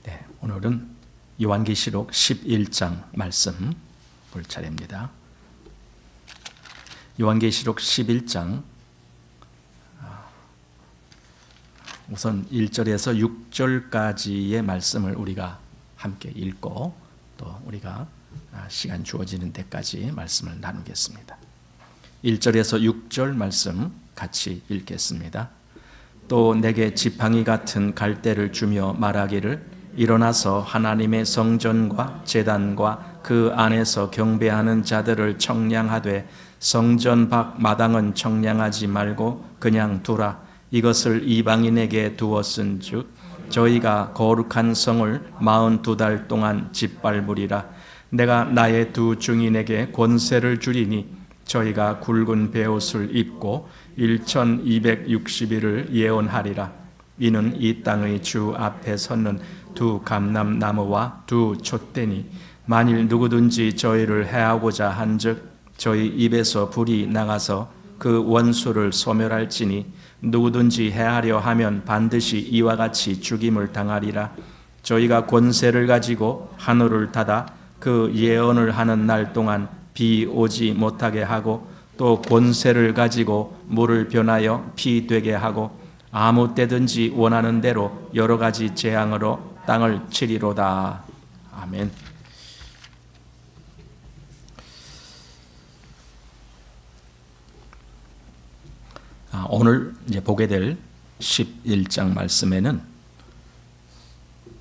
네, 오늘은 요한계시록 11장 말씀 볼 차례입니다. 요한계시록 11장 우선 1절에서 6절까지의 말씀을 우리가 함께 읽고 또 우리가 시간 주어지는 데까지 말씀을 나누겠습니다. 1절에서 6절 말씀 같이 읽겠습니다. 또 내게 지팡이 같은 갈대를 주며 말하기를 일어나서 하나님의 성전과 제단과 그 안에서 경배하는 자들을 청량하되 성전 밖 마당은 청량하지 말고 그냥 두라. 이것을 이방인에게 두었은즉 저희가 거룩한 성을 42달 동안 짓밟으리라. 내가 나의 두 증인에게 권세를 주리니 저희가 굵은 베옷을 입고 1260일을 예언하리라. 이는 이 땅의 주 앞에 섰는 두 감람나무와 두 촛대니 만일 누구든지 저희를 해하고자 한즉 저희 입에서 불이 나가서 그 원수를 소멸할지니 누구든지 해하려 하면 반드시 이와 같이 죽임을 당하리라. 저희가 권세를 가지고 하늘을 닫아 그 예언을 하는 날 동안 비 오지 못하게 하고 또 권세를 가지고 물을 변하여 피 되게 하고 아무 때든지 원하는 대로 여러 가지 재앙으로 땅을 치리로다. 아멘. 오늘 이제 보게 될 11장 말씀에는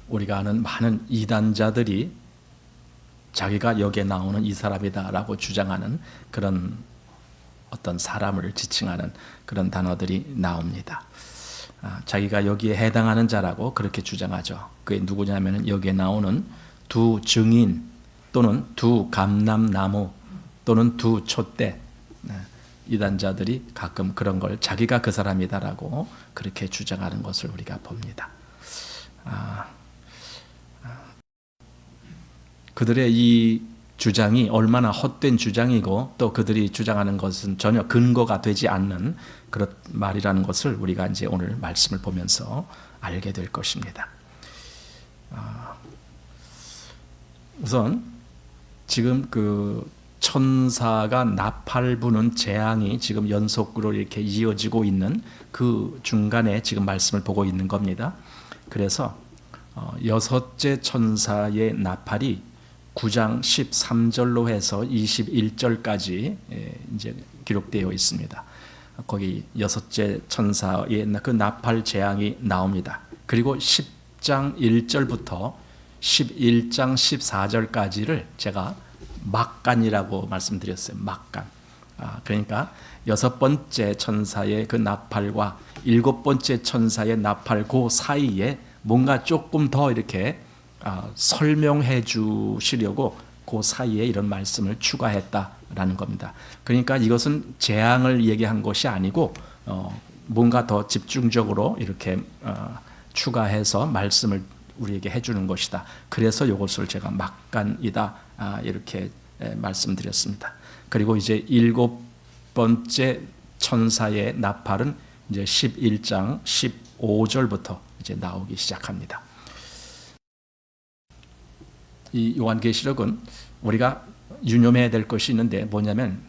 우리가 아는 많은 이단자들이 자기가 여기에 나오는 이 사람이다라고 주장하는 그런 어떤 사람을 지칭하는 그런 단어들이 나옵니다. 자기가 여기에 해당하는 자라고 그렇게 주장하죠. 그게 누구냐면 여기에 나오는 두 증인 또는 두 감람나무 또는 두 촛대, 이단자들이 가끔 그런 걸 자기가 그 사람이다라고 그렇게 주장하는 것을 우리가 봅니다. 그들의 이 주장이 얼마나 헛된 주장이고 또 그들이 주장하는 것은 전혀 근거가 되지 않는 그런 말이라는 것을 우리가 이제 오늘 말씀을 보면서 알게 될 것입니다. 우선 지금 그 천사가 나팔 부는 재앙이 지금 연속으로 이렇게 이어지고 있는 그 중간에 지금 말씀을 보고 있는 겁니다. 그래서 여섯째 천사의 나팔이 9장 13절로 해서 21절까지 이제 기록되어 있습니다. 거기 여섯째 천사의 그 나팔 재앙이 나옵니다. 그리고 10장 1절부터 11장 14절까지를 제가 막간이라고 말씀드렸어요. 막간. 그러니까 여섯 번째 천사의 그 나팔과 일곱 번째 천사의 나팔 그 사이에 뭔가 조금 더 이렇게 설명해 주시려고 그 사이에 이런 말씀을 추가했다라는 겁니다. 그러니까 이것은 재앙을 얘기한 것이 아니고 뭔가 더 집중적으로 이렇게 추가해서 말씀을 우리에게 해주는 것이다. 그래서 이것을 제가 막간이다 이렇게 말씀드렸습니다. 그리고 이제 일곱 번째 천사의 나팔은 이제 11장 15절부터 이제 나오기 시작합니다. 이 요한계시록은 우리가 유념해야 될 것이 있는데 뭐냐면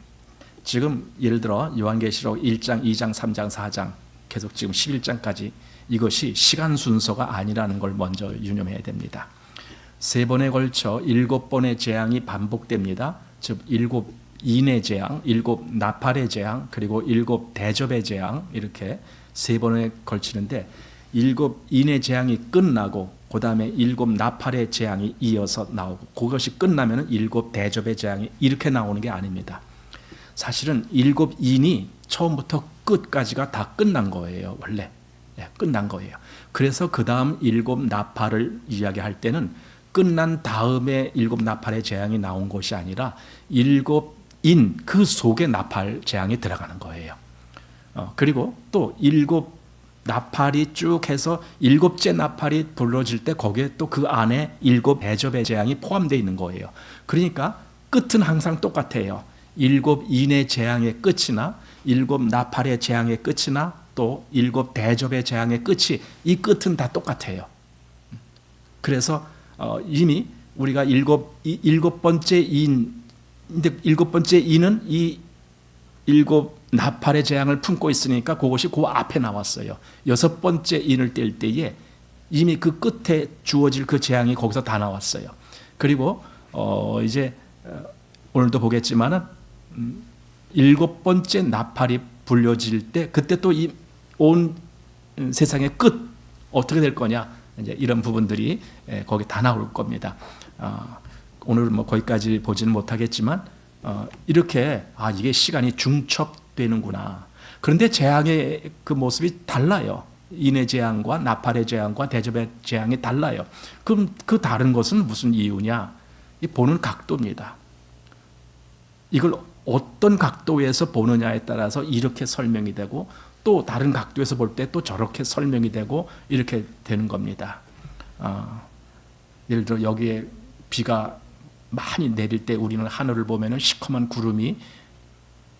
지금 예를 들어 요한계시록 1장, 2장, 3장, 4장 계속 지금 11장까지 이것이 시간 순서가 아니라는 걸 먼저 유념해야 됩니다. 세 번에 걸쳐 7번의 재앙이 반복됩니다. 즉 7인의 재앙, 7 나팔의 재앙, 그리고 7 대접의 재앙 이렇게 세 번에 걸치는데 7인의 재앙이 끝나고 그 다음에 7 나팔의 재앙이 이어서 나오고 그것이 끝나면 7 대접의 재앙이 이렇게 나오는 게 아닙니다. 사실은 7인이 처음부터 끝까지가 다 끝난 거예요. 원래 끝난 거예요. 그래서 그 다음 7 나팔을 이야기할 때는 끝난 다음에 7 나팔의 재앙이 나온 것이 아니라 7인 그 속에 나팔 재앙이 들어가는 거예요. 그리고 또 7 나팔이 쭉 해서 7째 나팔이 불러질 때 거기에 또 그 안에 7 대접의 재앙이 포함되어 있는 거예요. 그러니까 끝은 항상 똑같아요. 7인의 재앙의 끝이나 7 나팔의 재앙의 끝이나 또 7 대접의 재앙의 끝이 이 끝은 다 똑같아요. 그래서 이미 우리가 일곱 번째 인인데 일곱 번째 인은 이 일곱 나팔의 재앙을 품고 있으니까 그것이 그 앞에 나왔어요. 여섯 번째 인을 뗄 때에 이미 그 끝에 주어질 그 재앙이 거기서 다 나왔어요. 그리고 이제 오늘도 보겠지만은 일곱 번째 나팔이 불려질 때 그때 또 이 온 세상의 끝 어떻게 될 거냐, 이제 이런 부분들이 거기 다 나올 겁니다. 오늘 뭐 거기까지 보지는 못하겠지만 이렇게 이게 시간이 중첩되는구나. 그런데 재앙의 그 모습이 달라요. 인의 재앙과 나팔의 재앙과 대접의 재앙이 달라요. 그럼 그 다른 것은 무슨 이유냐? 이 보는 각도입니다. 이걸 어떤 각도에서 보느냐에 따라서 이렇게 설명이 되고 또 다른 각도에서 볼 때 또 저렇게 설명이 되고 이렇게 되는 겁니다. 예를 들어 여기에 비가 많이 내릴 때 우리는 하늘을 보면은 시커먼 구름이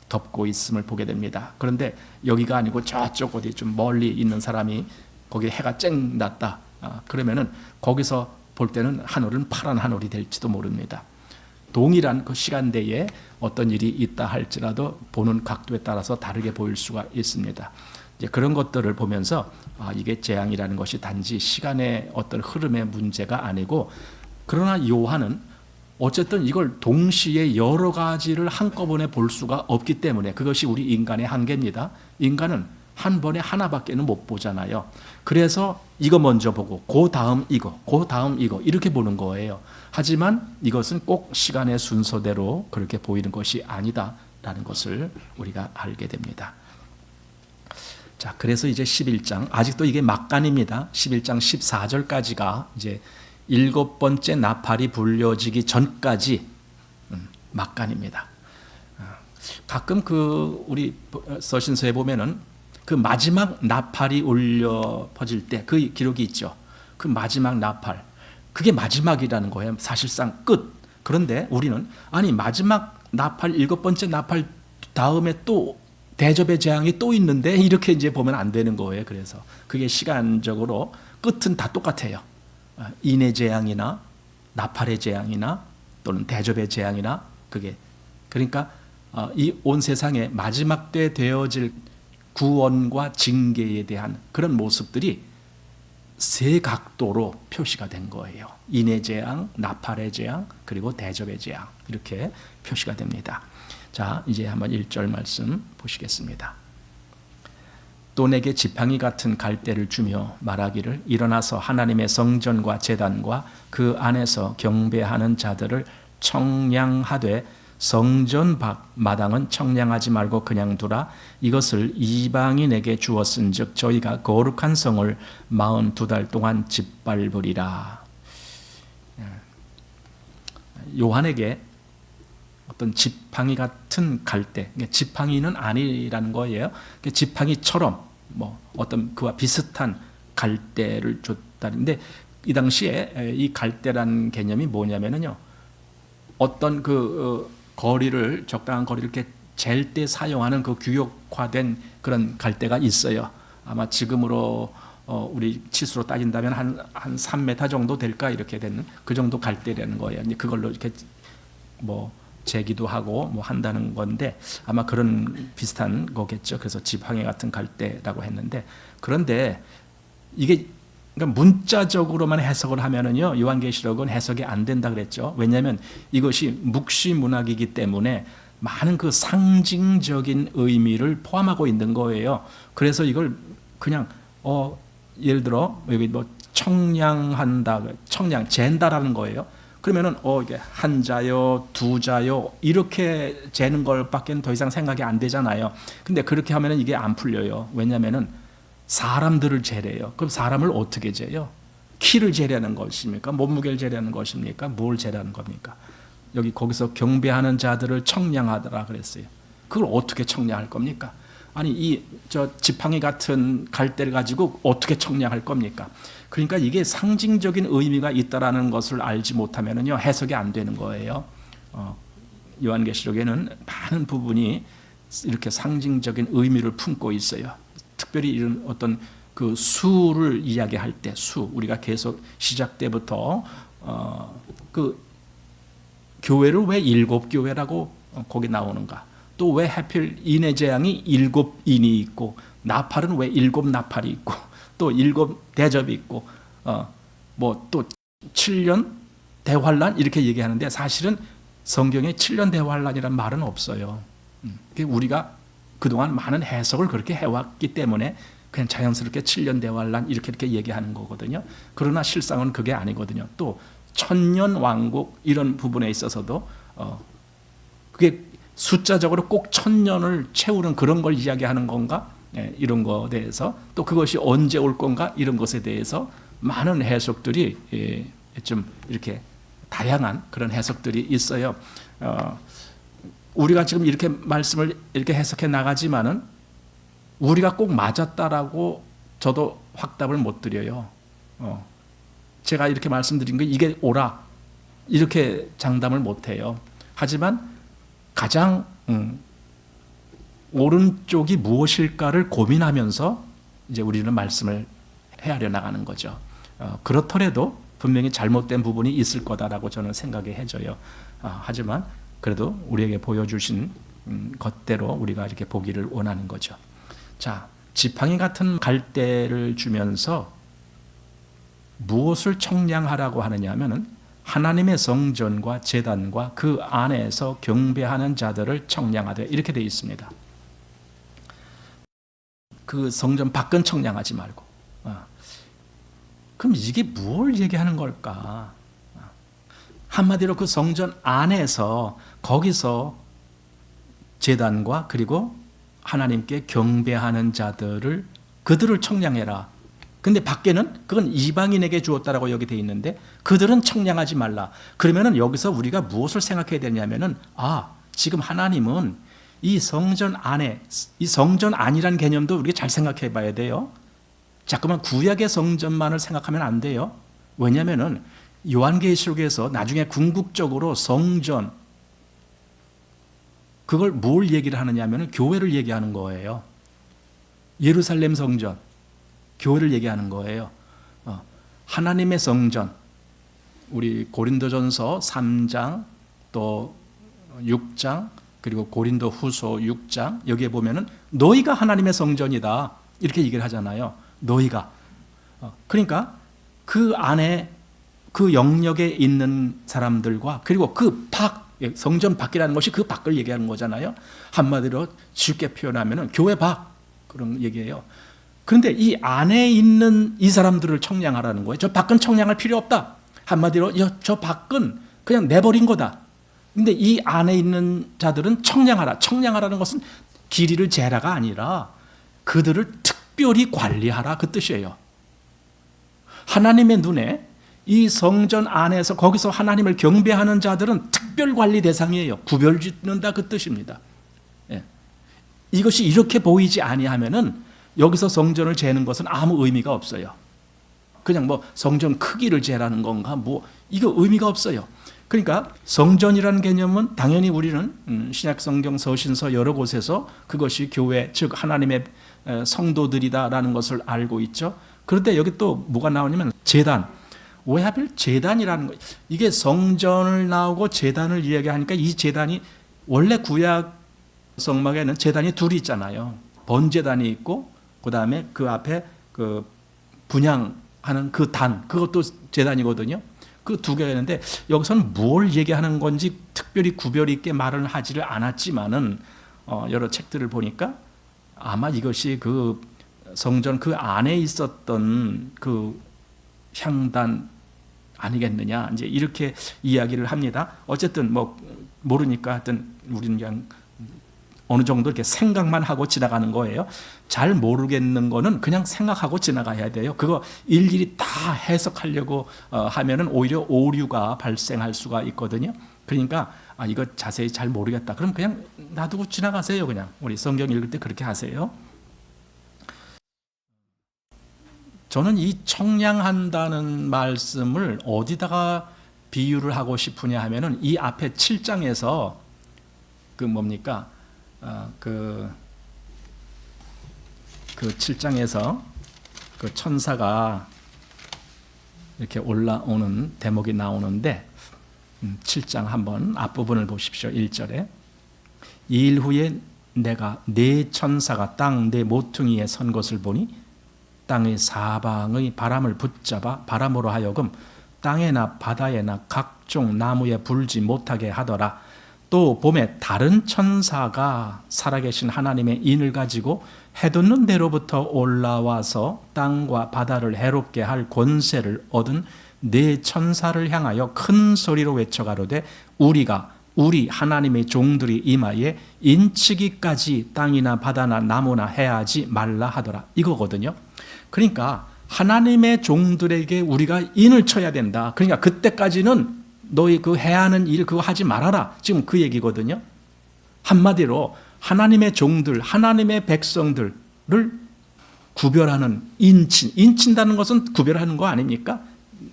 덮고 있음을 보게 됩니다. 그런데 여기가 아니고 저쪽 어디 좀 멀리 있는 사람이 거기에 해가 쨍 났다. 그러면은 거기서 볼 때는 하늘은 파란 하늘이 될지도 모릅니다. 동일한 그 시간대에 어떤 일이 있다 할지라도 보는 각도에 따라서 다르게 보일 수가 있습니다. 이제 그런 것들을 보면서 이게 재앙이라는 것이 단지 시간의 어떤 흐름의 문제가 아니고, 그러나 요한은 어쨌든 이걸 동시에 여러 가지를 한꺼번에 볼 수가 없기 때문에 그것이 우리 인간의 한계입니다. 인간은 한 번에 하나밖에는 못 보잖아요. 그래서 이거 먼저 보고 그 다음 이거, 그 다음 이거 이렇게 보는 거예요. 하지만 이것은 꼭 시간의 순서대로 그렇게 보이는 것이 아니다라는 것을 우리가 알게 됩니다. 자, 그래서 이제 11장, 아직도 이게 막간입니다. 11장 14절까지가 이제 일곱 번째 나팔이 불려지기 전까지 막간입니다. 가끔 그 우리 서신서에 보면은 그 마지막 나팔이 울려 퍼질 때 그 기록이 있죠. 그 마지막 나팔, 그게 마지막이라는 거예요. 사실상 끝. 그런데 우리는 아니 마지막 나팔, 일곱 번째 나팔 다음에 또 대접의 재앙이 또 있는데 이렇게 이제 보면 안 되는 거예요. 그래서 그게 시간적으로 끝은 다 똑같아요. 인의 재앙이나 나팔의 재앙이나 또는 대접의 재앙이나 그게, 그러니까 이 온 세상에 마지막 때 되어질 구원과 징계에 대한 그런 모습들이 세 각도로 표시가 된 거예요. 인의 재앙, 나팔의 재앙, 그리고 대접의 재앙, 이렇게 표시가 됩니다. 자, 이제 한번 1절 말씀 보시겠습니다. 또 내게 지팡이 같은 갈대를 주며 말하기를 일어나서 하나님의 성전과 제단과 그 안에서 경배하는 자들을 청량하되 성전 밖 마당은 청량하지 말고 그냥 두라. 이것을 이방인에게 주었은즉 저희가 거룩한 성을 42달 동안 짓밟으리라. 요한에게 어떤 지팡이 같은 갈대, 지팡이는 아니라는 거예요. 지팡이처럼 뭐 어떤 그와 비슷한 갈대를 줬다는데, 이 당시에 이 갈대라는 개념이 뭐냐면요, 어떤 그 거리를, 적당한 거리를 이렇게 잴 때 사용하는 그 규격화된 그런 갈대가 있어요. 아마 지금으로 우리 치수로 따진다면 한 3m 정도 될까, 이렇게 되는 그 정도 갈대라는 거예요. 이제 그걸로 이렇게 뭐 재기도 하고 뭐 한다는 건데 아마 그런 비슷한 거겠죠. 그래서 지팡이 같은 갈대라고 했는데, 그런데 이게 그러니까 문자적으로만 해석을 하면은요, 요한계시록은 해석이 안 된다 그랬죠. 왜냐하면 이것이 묵시문학이기 때문에 많은 그 상징적인 의미를 포함하고 있는 거예요. 그래서 이걸 그냥 예를 들어 여기 뭐 청량한다, 청량, 잰다라는 거예요. 그러면은 이게 한 자요, 두 자요 이렇게 재는 걸밖에는 더 이상 생각이 안 되잖아요. 근데 그렇게 하면은 이게 안 풀려요. 왜냐면은 사람들을 재래요. 그럼 사람을 어떻게 재요? 키를 재려는 것입니까? 몸무게를 재려는 것입니까? 뭘 재려는 겁니까? 여기 거기서 경배하는 자들을 청량하더라 그랬어요. 그걸 어떻게 청량할 겁니까? 아니 저 지팡이 같은 갈대를 가지고 어떻게 청량할 겁니까? 그러니까 이게 상징적인 의미가 있다라는 것을 알지 못하면은요, 해석이 안 되는 거예요. 요한계시록에는 많은 부분이 이렇게 상징적인 의미를 품고 있어요. 특별히 이런 어떤 그 수를 이야기할 때 수, 우리가 계속 시작 때부터 그 교회를 왜 7교회라고 거기 나오는가? 또 왜 하필 인의 재앙이 7인이 있고 나팔은 왜 7나팔이 있고 또 7대접이 있고 뭐 또 7년 대환란 이렇게 얘기하는데 사실은 성경에 7년 대환란이라는 말은 없어요. 우리가 그동안 많은 해석을 그렇게 해왔기 때문에 그냥 자연스럽게 7년 대환란 이렇게 얘기하는 거거든요. 그러나 실상은 그게 아니거든요. 또 천년 왕국 이런 부분에 있어서도 그게 숫자적으로 꼭 1000년을 채우는 그런 걸 이야기하는 건가? 이런 것에 대해서 또 그것이 언제 올 건가? 이런 것에 대해서 많은 해석들이 좀 이렇게 다양한 그런 해석들이 있어요. 우리가 지금 이렇게 말씀을 이렇게 해석해 나가지만은 우리가 꼭 맞았다라고 저도 확답을 못 드려요. 제가 이렇게 말씀드린 게 이게 옳아 이렇게 장담을 못 해요. 하지만 가장 옳은 쪽이 무엇일까를 고민하면서 이제 우리는 말씀을 헤아려 나가는 거죠. 그렇더라도 분명히 잘못된 부분이 있을 거다라고 저는 생각이 해져요. 하지만 그래도 우리에게 보여주신 것대로 우리가 이렇게 보기를 원하는 거죠. 자, 지팡이 같은 갈대를 주면서 무엇을 청량하라고 하느냐 하면은 하나님의 성전과 제단과 그 안에서 경배하는 자들을 청량하되 이렇게 되어 있습니다. 그 성전 밖은 청량하지 말고. 그럼 이게 뭘 얘기하는 걸까? 한마디로 그 성전 안에서 거기서 제단과 그리고 하나님께 경배하는 자들을 그들을 청량해라. 근데 밖에는 그건 이방인에게 주었다라고 여기 돼 있는데 그들은 청량하지 말라. 그러면은 여기서 우리가 무엇을 생각해야 되냐면은 지금 하나님은 이 성전 안에 이 성전 안이라는 개념도 우리가 잘 생각해 봐야 돼요. 자꾸만 구약의 성전만을 생각하면 안 돼요. 왜냐면은 요한계시록에서 나중에 궁극적으로 성전 그걸 뭘 얘기를 하느냐면은 교회를 얘기하는 거예요. 예루살렘 성전 교회를 얘기하는 거예요. 하나님의 성전, 우리 고린도전서 3장 또 6장 그리고 고린도후서 6장 여기에 보면은 너희가 하나님의 성전이다 이렇게 얘기를 하잖아요. 너희가 그러니까 그 안에 그 영역에 있는 사람들과 그리고 그 밖 성전 밖이라는 것이 그 밖을 얘기하는 거잖아요. 한마디로 쉽게 표현하면은 교회 밖 그런 얘기예요. 그런데 이 안에 있는 이 사람들을 청량하라는 거예요. 저 밖은 청량할 필요 없다. 한마디로 저 밖은 그냥 내버린 거다. 근데 이 안에 있는 자들은 청량하라. 청량하라는 것은 길이를 재라가 아니라 그들을 특별히 관리하라 그 뜻이에요. 하나님의 눈에 이 성전 안에서 거기서 하나님을 경배하는 자들은 특별 관리 대상이에요. 구별 짓는다 그 뜻입니다. 이것이 이렇게 보이지 아니하면은 여기서 성전을 재는 것은 아무 의미가 없어요. 그냥 뭐 성전 크기를 재라는 건가 이거 의미가 없어요. 그러니까 성전이라는 개념은 당연히 우리는 신약 성경 서신서 여러 곳에서 그것이 교회 즉 하나님의 성도들이다라는 것을 알고 있죠. 그런데 여기 또 뭐가 나오냐면 제단. 왜 하필 제단이라는 거 이게 성전을 나오고 제단을 이야기하니까 이 제단이 원래 구약 성막에는 제단이 둘이 있잖아요. 번제단이 있고 그 다음에 그 앞에 그 분향하는 그 단 그것도 제단이거든요. 그 두 개가 있는데 여기서는 뭘 얘기하는 건지 특별히 구별 있게 말을 하지를 않았지만은 여러 책들을 보니까 아마 이것이 그 성전 그 안에 있었던 그 향단 아니겠느냐 이제 이렇게 이야기를 합니다. 어쨌든 뭐 모르니까 하여튼 우리는 그냥 어느 정도 이렇게 생각만 하고 지나가는 거예요. 잘 모르겠는 거는 그냥 생각하고 지나가야 돼요. 그거 일일이 다 해석하려고 하면은 오히려 오류가 발생할 수가 있거든요. 그러니까 이거 자세히 잘 모르겠다. 그럼 그냥 놔두고 지나가세요. 그냥 우리 성경 읽을 때 그렇게 하세요. 저는 이 청량한다는 말씀을 어디다가 비유를 하고 싶으냐 하면은 이 앞에 7장에서 그 뭡니까? 그 7장에서 그 천사가 이렇게 올라오는 대목이 나오는데 7장 한번 앞부분을 보십시오. 1절에 이 일 후에 내가 네 천사가 땅 네 모퉁이에 선 것을 보니 땅의 사방의 바람을 붙잡아 바람으로 하여금 땅에나 바다에나 각종 나무에 불지 못하게 하더라. 또 봄에 다른 천사가 살아계신 하나님의 인을 가지고 해돋는 데로부터 올라와서 땅과 바다를 해롭게 할 권세를 얻은 네 천사를 향하여 큰 소리로 외쳐 가로되 우리 하나님의 종들이 임하에 인치기까지 땅이나 바다나 나무나 해하지 말라 하더라. 이거거든요. 그러니까 하나님의 종들에게 우리가 인을 쳐야 된다. 그러니까 그때까지는 너희 그 해하는 일 그거 하지 말아라. 지금 그 얘기거든요. 한마디로 하나님의 종들, 하나님의 백성들을 구별하는 인친다는 것은 구별하는 거 아닙니까?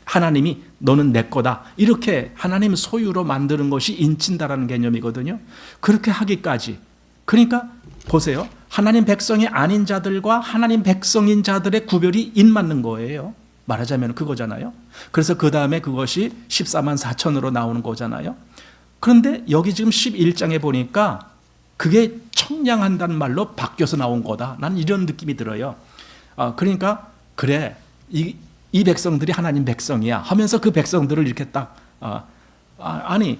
하나님이 너는 내 거다. 이렇게 하나님 소유로 만드는 것이 인친다라는 개념이거든요. 그렇게 하기까지. 그러니까 보세요. 하나님 백성이 아닌 자들과 하나님 백성인 자들의 구별이 인맞는 거예요. 말하자면 그거잖아요. 그래서 그 다음에 그것이 14만 4천으로 나오는 거잖아요. 그런데 여기 지금 11장에 보니까 그게 청량한다는 말로 바뀌어서 나온 거다. 난 이런 느낌이 들어요. 그러니까 그래 이 백성들이 하나님 백성이야 하면서 그 백성들을 이렇게 딱 아니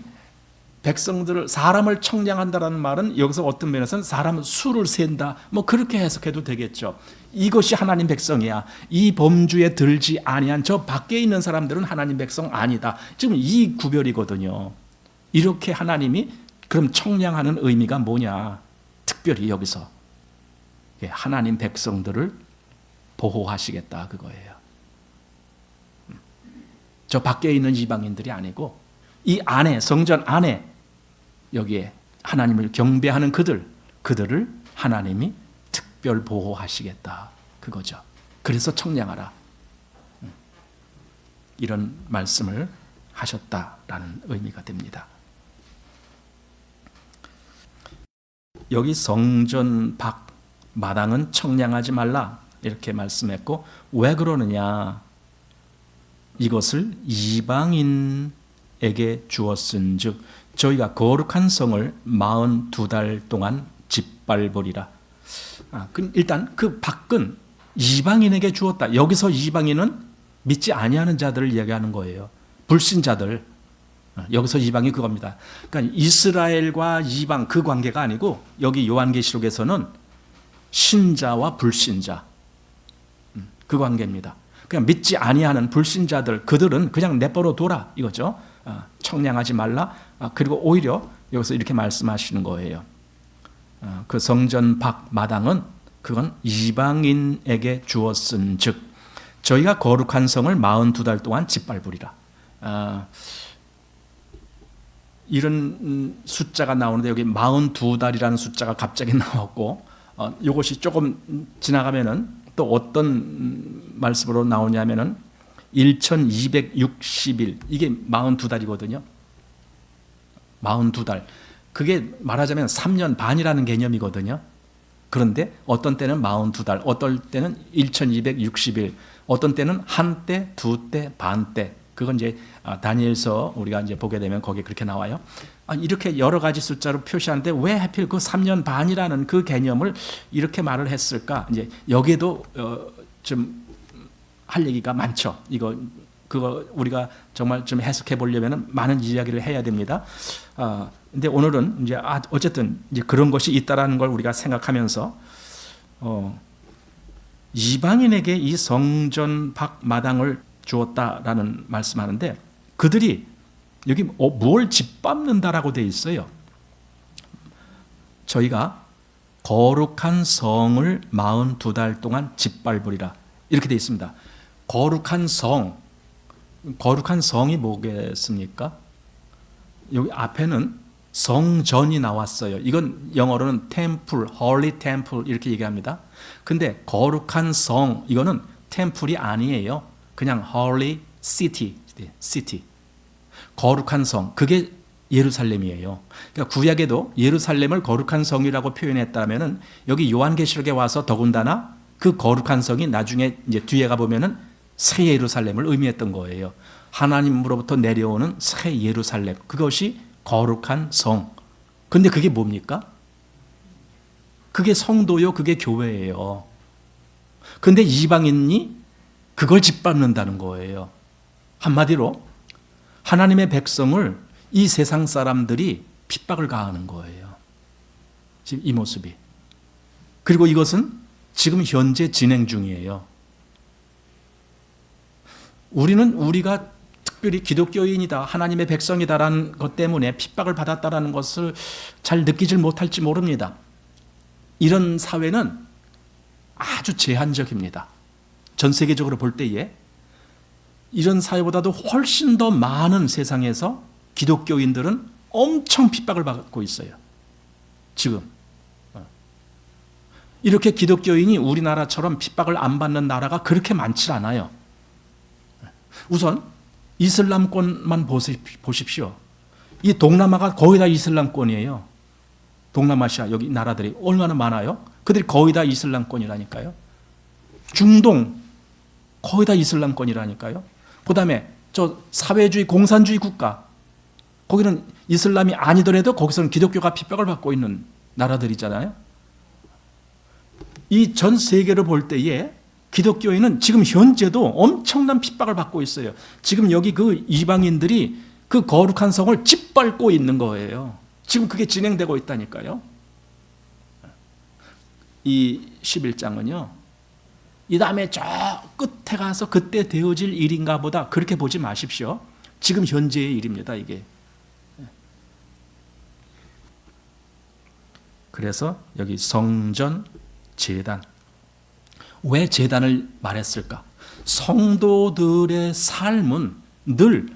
백성들을 사람을 청량한다라는 말은 여기서 어떤 면에서는 사람은 수를 센다 뭐 그렇게 해석해도 되겠죠. 이것이 하나님 백성이야. 이 범주에 들지 아니한 저 밖에 있는 사람들은 하나님 백성 아니다. 지금 이 구별이거든요. 이렇게 하나님이 그럼 청량하는 의미가 뭐냐? 특별히 여기서 하나님 백성들을 보호하시겠다 그거예요. 저 밖에 있는 이방인들이 아니고 이 안에 성전 안에 여기에 하나님을 경배하는 그들을 하나님이 특별 보호하시겠다 그거죠. 그래서 청량하라 이런 말씀을 하셨다라는 의미가 됩니다. 여기 성전 밖 마당은 청량하지 말라 이렇게 말씀했고 왜 그러느냐? 이것을 이방인에게 주었은즉 저희가 거룩한 성을 42달 동안 짓밟으리라. 일단 그 밖은 이방인에게 주었다. 여기서 이방인은 믿지 아니하는 자들을 얘기하는 거예요. 불신자들. 여기서 이방이 그겁니다. 그러니까 이스라엘과 이방 그 관계가 아니고 여기 요한계시록에서는 신자와 불신자 그 관계입니다. 그냥 믿지 아니하는 불신자들 그들은 그냥 내버려 둬라 이거죠. 청량하지 말라. 그리고 오히려 여기서 이렇게 말씀하시는 거예요. 그 성전 밖 마당은 그건 이방인에게 주었은즉 저희가 거룩한 성을 42달 동안 짓밟으리라. 이런 숫자가 나오는데 여기 42달이라는 숫자가 갑자기 나왔고 이것이 조금 지나가면은 또 어떤 말씀으로 나오냐면은 1260일 이게 42달이거든요. 42달. 그게 말하자면 3년 반이라는 개념이거든요. 그런데 어떤 때는 42달, 어떤 때는 1260일, 어떤 때는 한 때, 두 때, 반 때. 그건 이제 다니엘서 우리가 이제 보게 되면 거기에 그렇게 나와요. 이렇게 여러 가지 숫자로 표시하는데 왜 하필 그 3년 반이라는 그 개념을 이렇게 말을 했을까? 이제 여기에도 좀 할 얘기가 많죠. 그거 우리가 정말 좀 해석해 보려면 많은 이야기를 해야 됩니다. 근데 오늘은 이제 어쨌든 이제 그런 것이 있다라는 걸 우리가 생각하면서 이방인에게 이 성전 밖 마당을 주었다라는 말씀하는데 그들이 여기 뭘 짓밟는다라고 되어 있어요. 저희가 거룩한 성을 42달 동안 짓밟으리라 이렇게 되어 있습니다. 거룩한 성이 뭐겠습니까? 여기 앞에는 성전이 나왔어요. 이건 영어로는 템플, holy temple 이렇게 얘기합니다. 근데 거룩한 성 이거는 템플이 아니에요. 그냥 holy city. 거룩한 성 그게 예루살렘이에요. 그러니까 구약에도 예루살렘을 거룩한 성이라고 표현했다면은 여기 요한계시록에 와서 더군다나 그 거룩한 성이 나중에 이제 뒤에 가 보면은 새 예루살렘을 의미했던 거예요. 하나님으로부터 내려오는 새 예루살렘, 그것이 거룩한 성. 근데 그게 뭡니까? 그게 성도요, 그게 교회예요. 근데 이방인이 그걸 짓밟는다는 거예요. 한마디로 하나님의 백성을 이 세상 사람들이 핍박을 가하는 거예요. 지금 이 모습이. 그리고 이것은 지금 현재 진행 중이에요. 우리는 우리가 특별히 기독교인이다, 하나님의 백성이다라는 것 때문에 핍박을 받았다라는 것을 잘 느끼질 못할지 모릅니다. 이런 사회는 아주 제한적입니다. 전 세계적으로 볼 때에 이런 사회보다도 훨씬 더 많은 세상에서 기독교인들은 엄청 핍박을 받고 있어요. 지금. 이렇게 기독교인이 우리나라처럼 핍박을 안 받는 나라가 그렇게 많지 않아요. 우선 이슬람권만 보십시오. 이 동남아가 거의 다 이슬람권이에요. 동남아시아 여기 나라들이 얼마나 많아요? 그들이 거의 다 이슬람권이라니까요. 중동 거의 다 이슬람권이라니까요. 그 다음에 저 사회주의 공산주의 국가, 거기는 이슬람이 아니더라도 거기서는 기독교가 핍박을 받고 있는 나라들이잖아요. 이 전 세계를 볼 때에 기독교인은 지금 현재도 엄청난 핍박을 받고 있어요. 지금 여기 그 이방인들이 그 거룩한 성을 짓밟고 있는 거예요. 지금 그게 진행되고 있다니까요. 이 11장은요. 이 다음에 저 끝에 가서 그때 되어질 일인가 보다 그렇게 보지 마십시오. 지금 현재의 일입니다, 이게. 그래서 여기 성전, 제단. 왜 제단을 말했을까? 성도들의 삶은 늘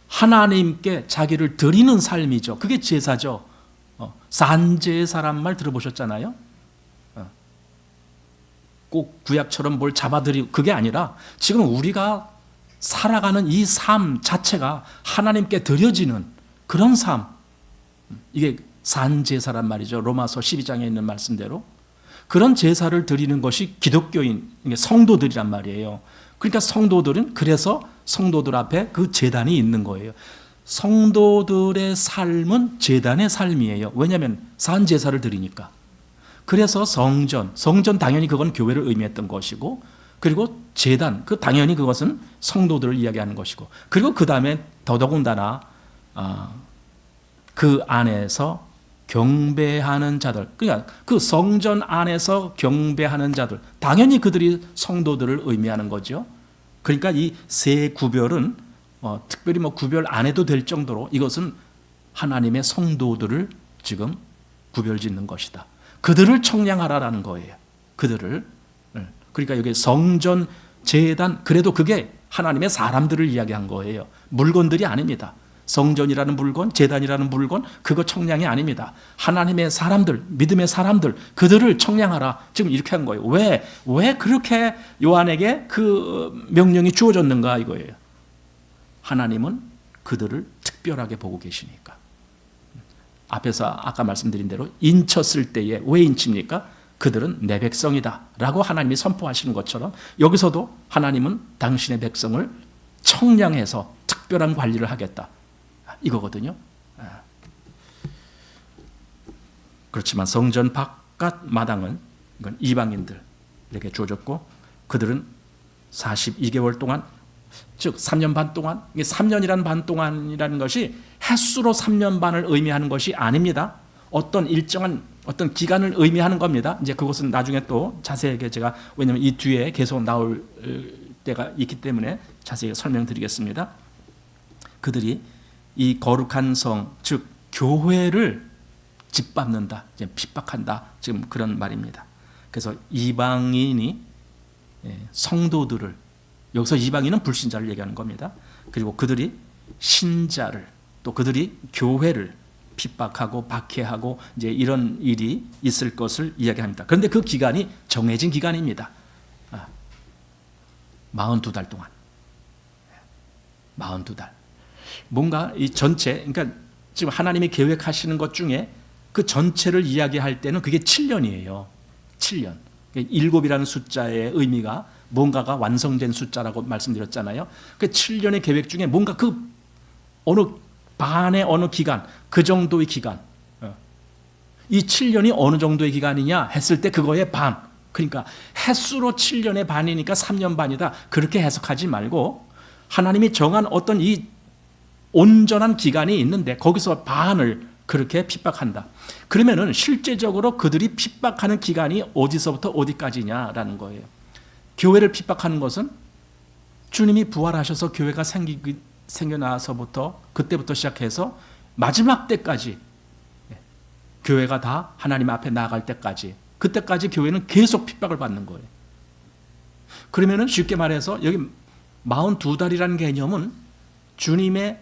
하나님께 자기를 드리는 삶이죠. 그게 제사죠. 산제사란 말 들어보셨잖아요. 꼭 구약처럼 뭘 잡아들이고 그게 아니라 지금 우리가 살아가는 이 삶 자체가 하나님께 드려지는 그런 삶. 이게 산제사란 말이죠. 로마서 12장에 있는 말씀대로. 그런 제사를 드리는 것이 기독교인, 성도들이란 말이에요. 그러니까 성도들은 그래서 성도들 앞에 그 제단이 있는 거예요. 성도들의 삶은 제단의 삶이에요. 왜냐하면 산제사를 드리니까. 그래서 성전 당연히 그건 교회를 의미했던 것이고, 그리고 제단, 그 당연히 그것은 성도들을 이야기하는 것이고, 그리고 그 다음에 더더군다나 그 안에서 경배하는 자들, 그러니까 그 성전 안에서 경배하는 자들, 당연히 그들이 성도들을 의미하는 거죠. 그러니까 이 세 구별은 특별히 구별 안 해도 될 정도로 이것은 하나님의 성도들을 지금 구별짓는 것이다. 그들을 청량하라라는 거예요. 그들을. 그러니까 여기 성전, 제단, 그래도 그게 하나님의 사람들을 이야기한 거예요. 물건들이 아닙니다. 성전이라는 물건, 제단이라는 물건, 그거 청량이 아닙니다. 하나님의 사람들, 믿음의 사람들, 그들을 청량하라. 지금 이렇게 한 거예요. 왜 그렇게 요한에게 그 명령이 주어졌는가 이거예요. 하나님은 그들을 특별하게 보고 계시니까. 앞에서 아까 말씀드린 대로 인쳤을 때에 왜 인칩니까? 그들은 내 백성이다 라고 하나님이 선포하시는 것처럼 여기서도 하나님은 당신의 백성을 청량해서 특별한 관리를 하겠다. 이거거든요. 그렇지만 성전 바깥 마당은 이건 이방인들에게 주어졌고 그들은 42개월 동안, 즉 3년 반 동안, 3년이라는 반 동안이라는 것이 햇수로 3년 반을 의미하는 것이 아닙니다. 어떤 일정한 어떤 기간을 의미하는 겁니다. 이제 그것은 나중에 또 자세하게 제가, 왜냐하면 이 뒤에 계속 나올 때가 있기 때문에 자세히 설명드리겠습니다. 그들이 이 거룩한 성, 즉 교회를 짓밟는다, 이제 핍박한다, 지금 그런 말입니다. 그래서 이방인이 성도들을, 여기서 이방인은 불신자를 얘기하는 겁니다. 그리고 그들이 신자를, 또 그들이 교회를 핍박하고 박해하고 이제 이런 일이 있을 것을 이야기합니다. 그런데 그 기간이 정해진 기간입니다. 42달 동안. 42달. 뭔가 이 전체, 그러니까 지금 하나님이 계획하시는 것 중에 그 전체를 이야기할 때는 그게 7년이에요. 7년. 7이라는 숫자의 의미가 뭔가가 완성된 숫자라고 말씀드렸잖아요. 그 7년의 계획 중에 뭔가 그 어느 반의 어느 기간, 그 정도의 기간, 이 7년이 어느 정도의 기간이냐 했을 때 그거의 반, 그러니까 햇수로 7년의 반이니까 3년 반이다, 그렇게 해석하지 말고 하나님이 정한 어떤 이 온전한 기간이 있는데 거기서 반을 그렇게 핍박한다. 그러면은 실제적으로 그들이 핍박하는 기간이 어디서부터 어디까지냐라는 거예요. 교회를 핍박하는 것은 주님이 부활하셔서 교회가 생겨나서부터 그때부터 시작해서 마지막 때까지, 교회가 다 하나님 앞에 나아갈 때까지, 그때까지 교회는 계속 핍박을 받는 거예요. 그러면은 쉽게 말해서 여기 42달이라는 개념은 주님의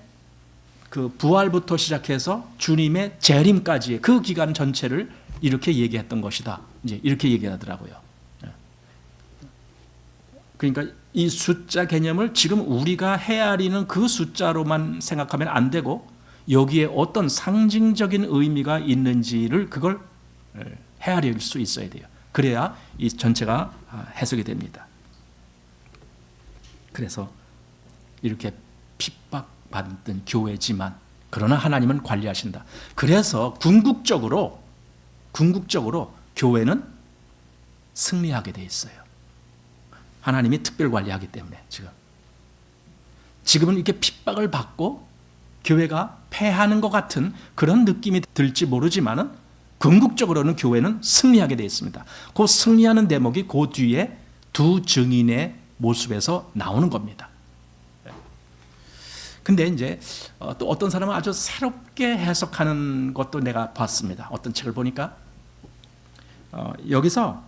그 부활부터 시작해서 주님의 재림까지의 그 기간 전체를 이렇게 얘기했던 것이다. 이제 이렇게 얘기하더라고요. 그러니까 이 숫자 개념을 지금 우리가 헤아리는 그 숫자로만 생각하면 안 되고 여기에 어떤 상징적인 의미가 있는지를 그걸 헤아릴 수 있어야 돼요. 그래야 이 전체가 해석이 됩니다. 그래서 이렇게 핍박받는 교회지만 그러나 하나님은 관리하신다. 그래서 궁극적으로 교회는 승리하게 돼 있어요. 하나님이 특별 관리하기 때문에 지금은 이렇게 핍박을 받고 교회가 패하는 것 같은 그런 느낌이 들지 모르지만은 궁극적으로는 교회는 승리하게 되어 있습니다. 그 승리하는 대목이 그 뒤에 두 증인의 모습에서 나오는 겁니다. 근데 이제 또 어떤 사람은 아주 새롭게 해석하는 것도 내가 봤습니다. 어떤 책을 보니까 여기서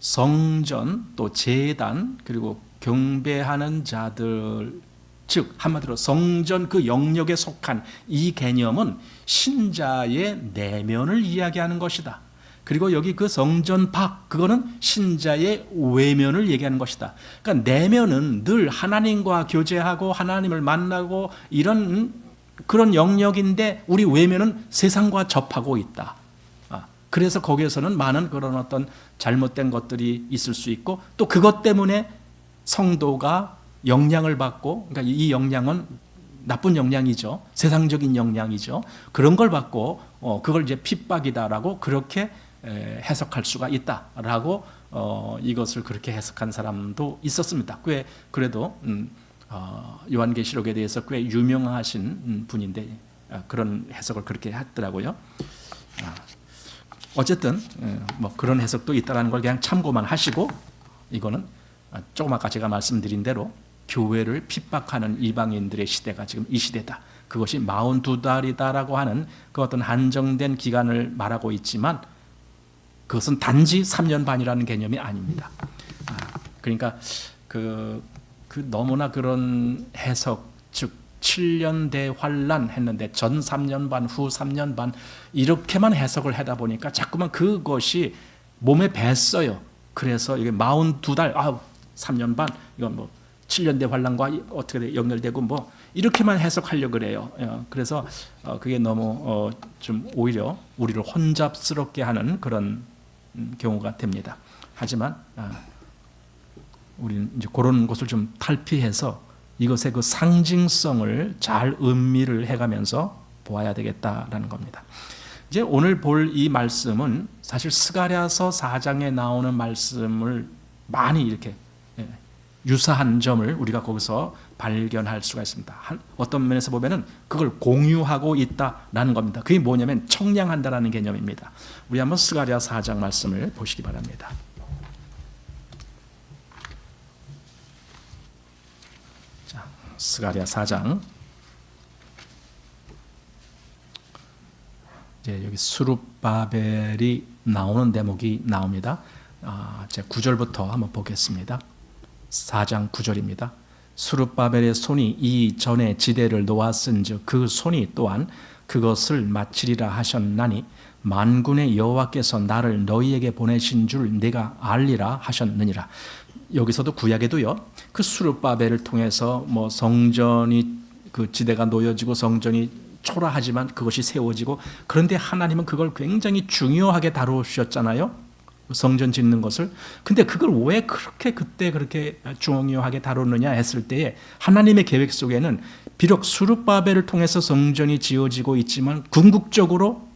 성전 또 제단 그리고 경배하는 자들, 즉 한마디로 성전 그 영역에 속한 이 개념은 신자의 내면을 이야기하는 것이다. 그리고 여기 그 성전 밖, 그거는 신자의 외면을 얘기하는 것이다. 그러니까 내면은 늘 하나님과 교제하고 하나님을 만나고 이런 그런 영역인데 우리 외면은 세상과 접하고 있다. 그래서 거기에서는 많은 그런 어떤 잘못된 것들이 있을 수 있고 또 그것 때문에 성도가 영향을 받고, 그러니까 이 영향은 나쁜 영향이죠. 세상적인 영향이죠. 그런 걸 받고 그걸 이제 핍박이다라고 그렇게 해석할 수가 있다라고 이것을 그렇게 해석한 사람도 있었습니다. 꽤 그래도 요한계시록에 대해서 꽤 유명하신 분인데 그런 해석을 그렇게 했더라고요. 어쨌든 뭐 그런 해석도 있다라는 걸 그냥 참고만 하시고, 이거는 조금 아까 제가 말씀드린 대로 교회를 핍박하는 이방인들의 시대가 지금 이 시대다. 그것이 42달이다라고 하는 그 어떤 한정된 기간을 말하고 있지만 그것은 단지 3년 반이라는 개념이 아닙니다. 그러니까 그 너무나 그런 해석, 즉 7년 대환란 했는데 전 3년 반, 후 3년 반 이렇게만 해석을 하다 보니까 자꾸만 그것이 몸에 뱄어요. 그래서 이게 42달, 3년 반, 이건 뭐 7년 대환란과 어떻게 연결되고 뭐 이렇게만 해석하려고 그래요. 그래서 그게 너무 좀 오히려 우리를 혼잡스럽게 하는 그런 경우가 됩니다. 하지만 우리는 이제 그런 것을 좀 탈피해서 이것의 그 상징성을 잘 음미를 해가면서 보아야 되겠다라는 겁니다. 이제 오늘 볼 이 말씀은 사실 스가랴서 4장에 나오는 말씀을 많이 이렇게 유사한 점을 우리가 거기서 발견할 수가 있습니다. 어떤 면에서 보면은 그걸 공유하고 있다라는 겁니다. 그게 뭐냐면 청량한다라는 개념입니다. 우리 한번 스가랴 4장 말씀을 보시기 바랍니다. 자, 스가랴 4장. 이제 여기 스룹바벨이 나오는 대목이 나옵니다. 제 9절부터 한번 보겠습니다. 4장 9절입니다. 스룹바벨의 손이 이 전에 지대를 놓았은즉 그 손이 또한 그것을 마치리라 하셨나니 만군의 여호와께서 나를 너희에게 보내신 줄 내가 알리라 하셨느니라. 여기서도 구약에도요, 그 스룹바벨을 통해서 뭐 성전이 그 지대가 놓여지고 성전이 초라하지만 그것이 세워지고, 그런데 하나님은 그걸 굉장히 중요하게 다루셨잖아요. 성전 짓는 것을. 근데 그걸 왜 그때 그렇게 중요하게 다루느냐 했을 때에 하나님의 계획 속에는 비록 스룹바벨을 통해서 성전이 지어지고 있지만 궁극적으로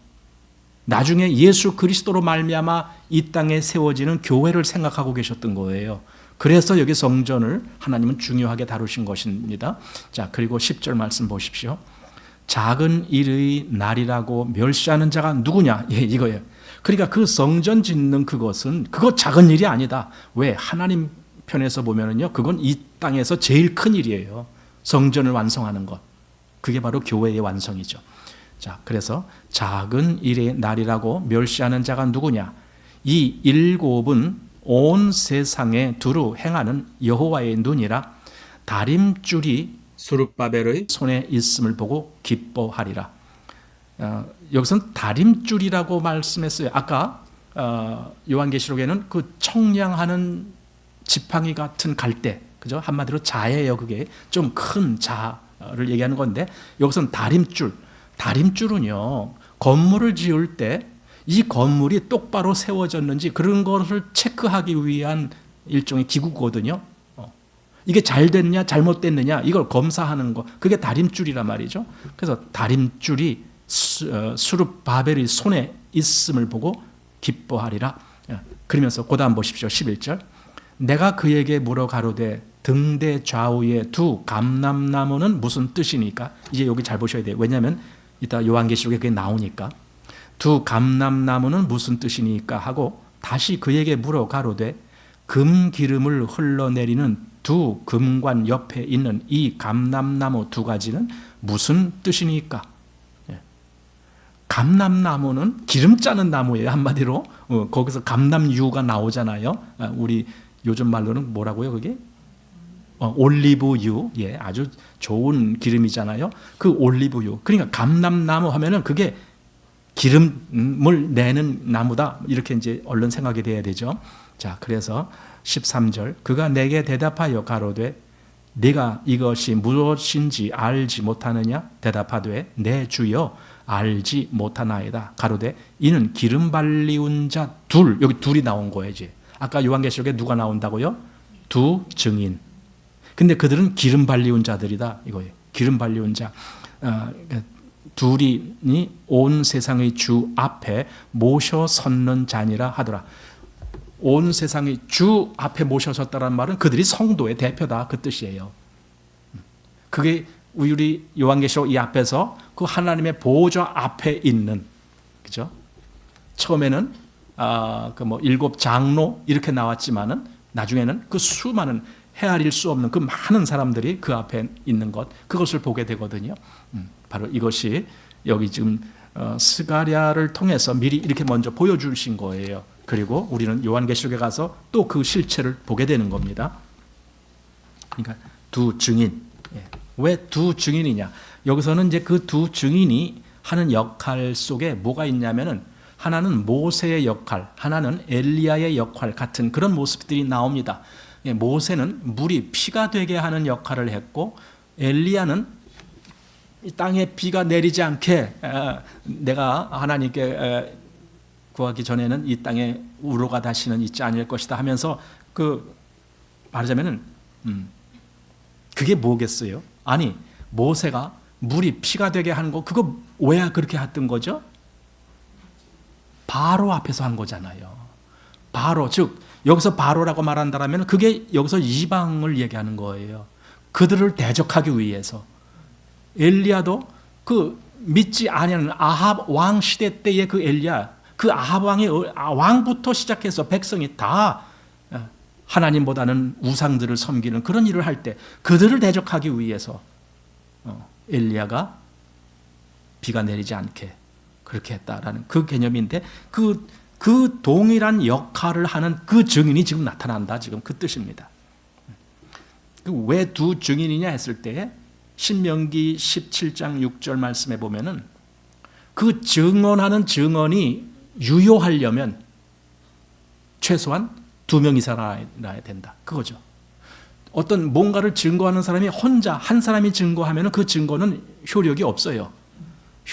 나중에 예수 그리스도로 말미암아 이 땅에 세워지는 교회를 생각하고 계셨던 거예요. 그래서 여기 성전을 하나님은 중요하게 다루신 것입니다. 자, 그리고 10절 말씀 보십시오. 작은 일의 날이라고 멸시하는 자가 누구냐? 예, 이거예요. 그러니까 그 성전 짓는 그거 작은 일이 아니다. 왜? 하나님 편에서 보면은요, 그건 이 땅에서 제일 큰 일이에요. 성전을 완성하는 것. 그게 바로 교회의 완성이죠. 자, 그래서 작은 일의 날이라고 멸시하는 자가 누구냐? 이 일곱은 온 세상에 두루 행하는 여호와의 눈이라 다림줄이 스룹바벨의 손에 있음을 보고 기뻐하리라. 여기서는 다림줄이라고 말씀했어요. 아까 요한계시록에는 그 청량하는 지팡이 같은 갈대, 그죠? 한마디로 자예요. 그게 좀 큰 자를 얘기하는 건데 여기서는 다림줄. 다림줄은요, 건물을 지을 때 이 건물이 똑바로 세워졌는지 그런 것을 체크하기 위한 일종의 기구거든요. 이게 잘 됐냐 잘못됐느냐 이걸 검사하는 거, 그게 다림줄이란 말이죠. 그래서 다림줄이 스룹바벨의 손에 있음을 보고 기뻐하리라. 그러면서 그 다음 보십시오. 11절. 내가 그에게 물어 가로되 등대 좌우에 두 감람나무는 무슨 뜻이니까? 이제 여기 잘 보셔야 돼요. 왜냐하면 이따 요한계시록에 그게 나오니까. 두 감람나무는 무슨 뜻이니까 하고 다시 그에게 물어 가로되 금 기름을 흘러내리는 두 금관 옆에 있는 이 감람나무 두 가지는 무슨 뜻이니까? 감람나무는 기름 짜는 나무예요. 한마디로 거기서 감람유가 나오잖아요. 우리 요즘 말로는 뭐라고요? 그게 올리브유. 예, 아주 좋은 기름이잖아요. 그 올리브유. 그러니까 감람나무 하면은 그게 기름을 내는 나무다. 이렇게 이제 얼른 생각이 돼야 되죠. 자, 그래서 13절. 그가 내게 대답하여 가로되 네가 이것이 무엇인지 알지 못하느냐? 대답하되 내 주여 알지 못하나이다. 가로되 이는 기름 발리운 자 둘. 여기 둘이 나온 거예요. 이제 아까 요한계시록에 누가 나온다고요? 두 증인. 근데 그들은 기름 발리운 자들이다 이거예요. 기름 발리운 자. 둘이 온 세상의 주 앞에 모셔 섰는 자니라 하더라. 온 세상의 주 앞에 모셔섰다는 말은 그들이 성도의 대표다 그 뜻이에요. 그게 우리 요한계시록 이 앞에서 그 하나님의 보좌 앞에 있는, 그죠? 처음에는 그 뭐 7 장로 이렇게 나왔지만은 나중에는 그 수많은 헤아릴 수 없는 그 많은 사람들이 그 앞에 있는 것, 그것을 보게 되거든요. 바로 이것이 여기 지금 스가랴를 통해서 미리 이렇게 먼저 보여주신 거예요. 그리고 우리는 요한계시록에 가서 또 그 실체를 보게 되는 겁니다. 그러니까 두 증인. 왜 두 증인이냐? 여기서는 이제 그 두 증인이 하는 역할 속에 뭐가 있냐면은 하나는 모세의 역할, 하나는 엘리야의 역할 같은 그런 모습들이 나옵니다. 모세는 물이 피가 되게 하는 역할을 했고 엘리야는 이 땅에 비가 내리지 않게 내가 하나님께 구하기 전에는 이 땅에 우로가 다시는 있지 않을 것이다 하면서 그 말하자면은 그게 뭐겠어요? 아니 모세가 물이 피가 되게 하는 거 그거 왜 그렇게 했던 거죠? 바로 앞에서 한 거잖아요. 바로 즉 여기서 바로라고 말한다면 그게 여기서 이방을 얘기하는 거예요. 그들을 대적하기 위해서. 엘리야도 그 믿지 아니하는 아합 왕 시대 때의 그 엘리야, 그 아합 왕의 왕부터 시작해서 백성이 다 하나님보다는 우상들을 섬기는 그런 일을 할 때 그들을 대적하기 위해서 엘리야가 비가 내리지 않게 그렇게 했다라는 그 개념인데 그 동일한 역할을 하는 그 증인이 지금 나타난다. 지금 그 뜻입니다. 왜 두 증인이냐 했을 때 신명기 17장 6절 말씀에 보면은 그 증언하는 증언이 유효하려면 최소한 2명 이상이야 된다. 그거죠. 어떤 뭔가를 증거하는 사람이 혼자 한 사람이 증거하면 그 증거는 효력이 없어요.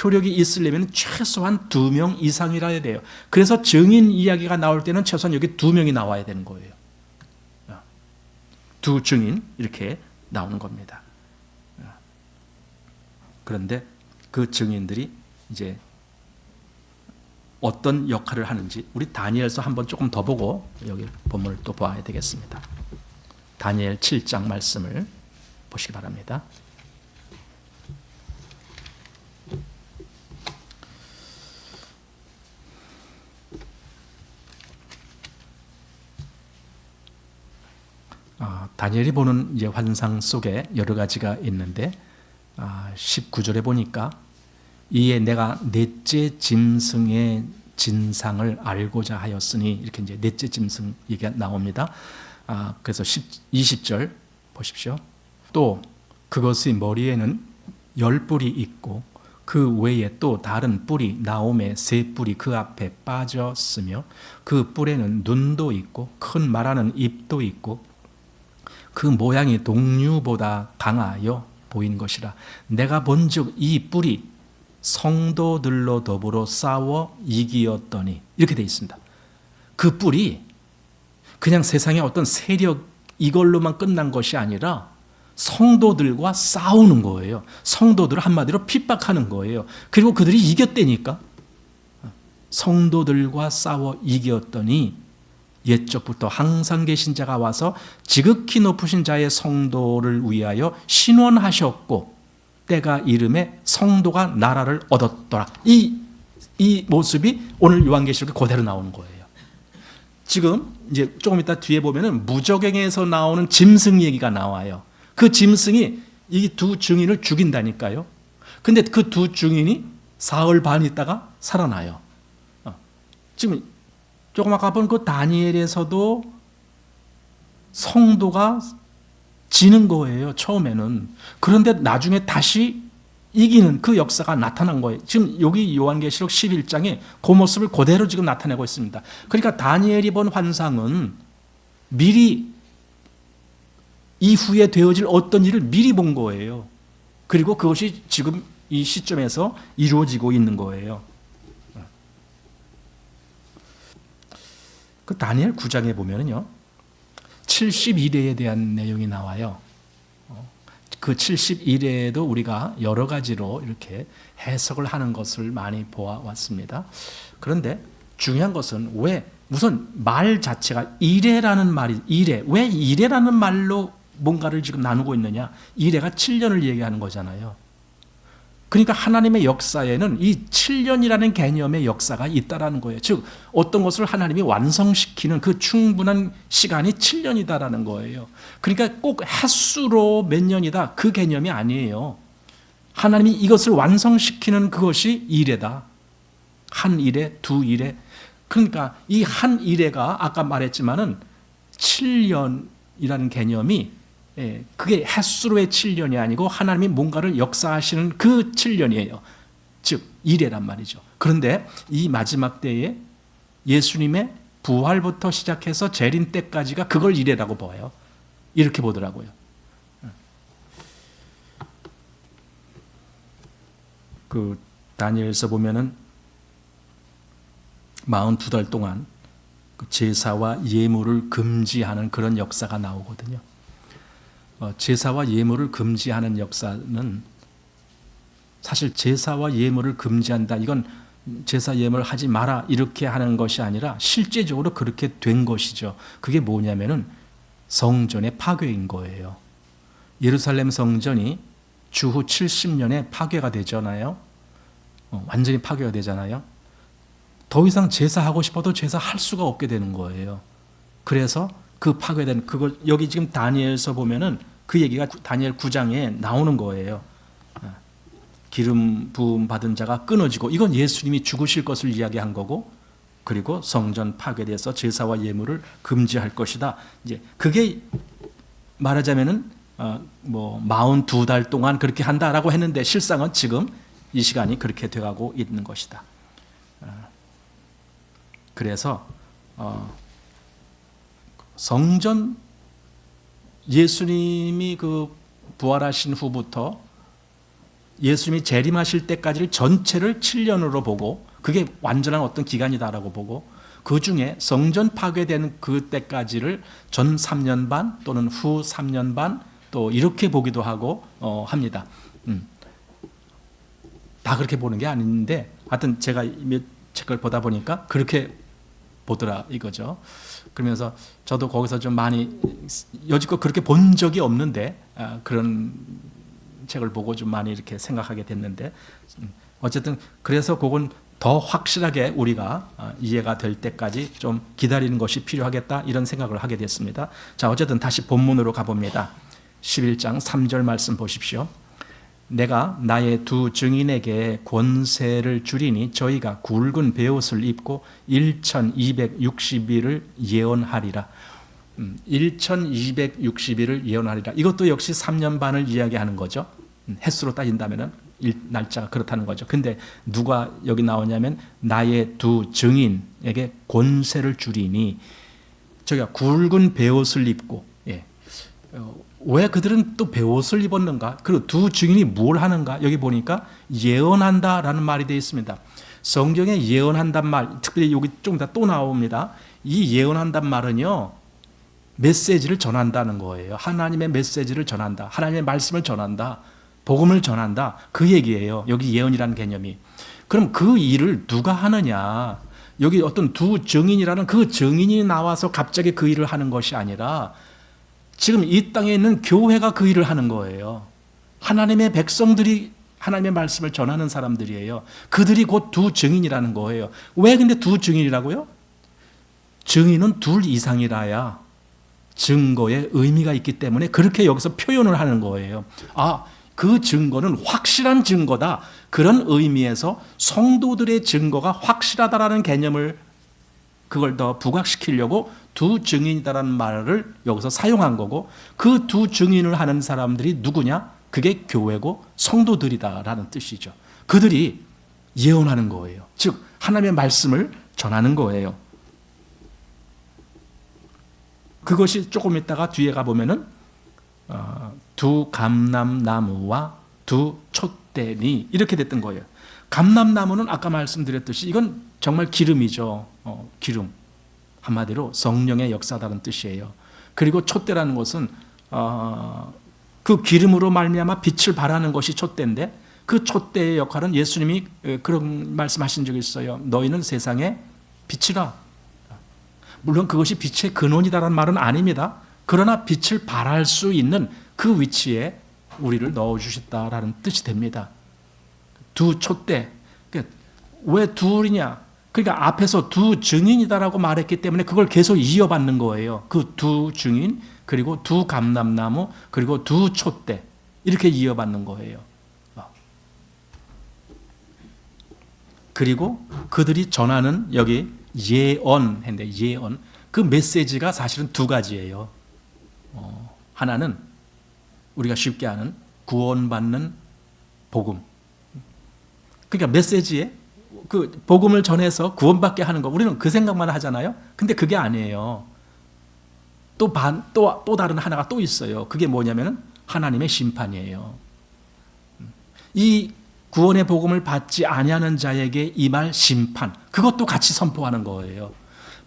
효력이 있으려면 최소한 2명 이상이라야 돼요. 그래서 증인 이야기가 나올 때는 최소한 여기 2명이 나와야 되는 거예요. 두 증인 이렇게 나오는 겁니다. 그런데 그 증인들이 이제 어떤 역할을 하는지 우리 다니엘서 한번 조금 더 보고 여기 본문을 또 봐야 되겠습니다. 다니엘 7장 말씀을 보시기 바랍니다. 다니엘이 보는 이제 환상 속에 여러 가지가 있는데 19절에 보니까 이에 내가 넷째 짐승의 진상을 알고자 하였으니 이렇게 이제 넷째 짐승 얘기가 나옵니다. 그래서 20절 보십시오. 또 그것의 머리에는 10뿔이 있고 그 외에 또 다른 뿔이 나옴에 3뿔이 그 앞에 빠졌으며 그 뿔에는 눈도 있고 큰 말하는 입도 있고 그 모양이 동류보다 강하여 보인 것이라. 내가 본즉 이 뿔이 성도들로 더불어 싸워 이기었더니 이렇게 되어 있습니다. 그 뿔이 그냥 세상의 어떤 세력 이걸로만 끝난 것이 아니라 성도들과 싸우는 거예요. 성도들을 한마디로 핍박하는 거예요. 그리고 그들이 이겼다니까. 성도들과 싸워 이겼더니 옛적부터 항상 계신 자가 와서 지극히 높으신 자의 성도를 위하여 신원하셨고 때가 이름에 성도가 나라를 얻었더라. 이 모습이 오늘 요한계시록에 그대로 나오는 거예요. 지금 이제 조금 이따 뒤에 보면은 무저갱에서 나오는 짐승 얘기가 나와요. 그 짐승이 이 두 증인을 죽인다니까요. 근데 그 두 증인이 사흘 반 있다가 살아나요. 지금 조금 아까 본 그 다니엘에서도 성도가 지는 거예요, 처음에는. 그런데 나중에 다시 이기는 그 역사가 나타난 거예요. 지금 여기 요한계시록 11장에 그 모습을 그대로 지금 나타내고 있습니다. 그러니까 다니엘이 본 환상은 미리 이후에 되어질 어떤 일을 미리 본 거예요. 그리고 그것이 지금 이 시점에서 이루어지고 있는 거예요. 그 다니엘 9장에 보면은요, 70일에 대한 내용이 나와요. 그 70일에도 우리가 여러 가지로 이렇게 해석을 하는 것을 많이 보아왔습니다. 그런데 중요한 것은 왜 우선 말 자체가 이래라는 말이 이래, 왜 이래라는 말로 뭔가를 지금 나누고 있느냐? 이래가 7년을 얘기하는 거잖아요. 그러니까 하나님의 역사에는 이 7년이라는 개념의 역사가 있다라는 거예요. 즉 어떤 것을 하나님이 완성시키는 그 충분한 시간이 7년이다라는 거예요. 그러니까 꼭 횟수로 몇 년이다 그 개념이 아니에요. 하나님이 이것을 완성시키는 그것이 이래다. 한 이래, 두 이래. 그러니까 이 한 이래가 아까 말했지만은 7년이라는 개념이 그게 횟수로의 7년이 아니고 하나님이 뭔가를 역사하시는 그 7년이에요. 즉 이래란 말이죠. 그런데 이 마지막 때에 예수님의 부활부터 시작해서 재림 때까지가 그걸 이래라고 봐요. 이렇게 보더라고요. 그 다니엘서 보면은 42달 동안 제사와 예물을 금지하는 그런 역사가 나오거든요. 제사와 예물을 금지하는 역사는 사실 제사와 예물을 금지한다. 이건 제사 예물 하지 마라 이렇게 하는 것이 아니라 실제적으로 그렇게 된 것이죠. 그게 뭐냐면은 성전의 파괴인 거예요. 예루살렘 성전이 주후 70년에 파괴가 되잖아요. 완전히 파괴가 되잖아요. 더 이상 제사하고 싶어도 제사할 수가 없게 되는 거예요. 그래서 그 파괴된 그걸 여기 지금 다니엘서 보면은 그 얘기가 다니엘 9장에 나오는 거예요. 기름 부음 받은 자가 끊어지고 이건 예수님이 죽으실 것을 이야기한 거고 그리고 성전 파괴돼서 제사와 예물을 금지할 것이다. 이제 그게 말하자면은 42달 동안 그렇게 한다라고 했는데 실상은 지금 이 시간이 그렇게 돼가고 있는 것이다. 그래서 성전 예수님이 그 부활하신 후부터 예수님이 재림하실 때까지를 전체를 7년으로 보고 그게 완전한 어떤 기간이다라고 보고 그 중에 성전 파괴된 그때까지를 전 3년 반 또는 후 3년 반 또 이렇게 보기도 하고 합니다. 다 그렇게 보는 게 아닌데 하여튼 제가 몇 책을 보다 보니까 그렇게 보더라 이거죠. 그러면서 저도 거기서 좀 많이 여지껏 그렇게 본 적이 없는데 그런 책을 보고 좀 많이 이렇게 생각하게 됐는데 어쨌든 그래서 그건 더 확실하게 우리가 이해가 될 때까지 좀 기다리는 것이 필요하겠다 이런 생각을 하게 됐습니다. 자, 어쨌든 다시 본문으로 가봅니다. 11장 3절 말씀 보십시오. 내가 나의 두 증인에게 권세를 주리니 저희가 굵은 베옷을 입고 1260일을 예언하리라. 1260일을 예언하리라. 이것도 역시 3년 반을 이야기하는 거죠. 횟수로 따진다면 날짜가 그렇다는 거죠. 근데 누가 여기 나오냐면 나의 두 증인에게 권세를 주리니 저희가 굵은 베옷을 입고 왜 그들은 또 베옷을 입었는가? 그리고 두 증인이 뭘 하는가? 여기 보니까 예언한다라는 말이 되어 있습니다. 성경에 예언한단 말, 특별히 여기 좀 이따 또 나옵니다. 이 예언한단 말은요, 메시지를 전한다는 거예요. 하나님의 메시지를 전한다. 하나님의 말씀을 전한다. 복음을 전한다. 그 얘기예요. 여기 예언이라는 개념이. 그럼 그 일을 누가 하느냐? 여기 어떤 두 증인이라는 그 증인이 나와서 갑자기 그 일을 하는 것이 아니라 지금 이 땅에 있는 교회가 그 일을 하는 거예요. 하나님의 백성들이 하나님의 말씀을 전하는 사람들이에요. 그들이 곧 두 증인이라는 거예요. 왜 근데 두 증인이라고요? 증인은 둘 이상이라야 증거에 의미가 있기 때문에 그렇게 여기서 표현을 하는 거예요. 그 증거는 확실한 증거다. 그런 의미에서 성도들의 증거가 확실하다라는 개념을 그걸 더 부각시키려고 두 증인이다라는 말을 여기서 사용한 거고 그 두 증인을 하는 사람들이 누구냐? 그게 교회고 성도들이다라는 뜻이죠. 그들이 예언하는 거예요. 즉 하나님의 말씀을 전하는 거예요. 그것이 조금 있다가 뒤에 가보면은 두 감람나무와 두 촛대니 이렇게 됐던 거예요. 감람나무는 아까 말씀드렸듯이 이건 정말 기름이죠. 기름. 한마디로 성령의 역사다는 뜻이에요. 그리고 촛대라는 것은 그 기름으로 말미암아 빛을 발하는 것이 촛대인데 그 촛대의 역할은 예수님이 그런 말씀하신 적이 있어요. 너희는 세상의 빛이라. 물론 그것이 빛의 근원이다라는 말은 아닙니다. 그러나 빛을 발할 수 있는 그 위치에 우리를 넣어주셨다라는 뜻이 됩니다. 두 촛대. 왜 둘이냐? 그러니까 앞에서 두 증인이다라고 말했기 때문에 그걸 계속 이어받는 거예요. 그 두 증인, 그리고 두 감람나무, 그리고 두 촛대. 이렇게 이어받는 거예요. 그리고 그들이 전하는 여기 예언 했는데 예언. 그 메시지가 사실은 두 가지예요. 하나는 우리가 쉽게 아는 구원받는 복음. 그러니까 메시지에 그 복음을 전해서 구원받게 하는 거 우리는 그 생각만 하잖아요. 근데 그게 아니에요. 또 다른 하나가 또 있어요. 그게 뭐냐면은 하나님의 심판이에요. 이 구원의 복음을 받지 아니하는 자에게 임할 심판, 그것도 같이 선포하는 거예요.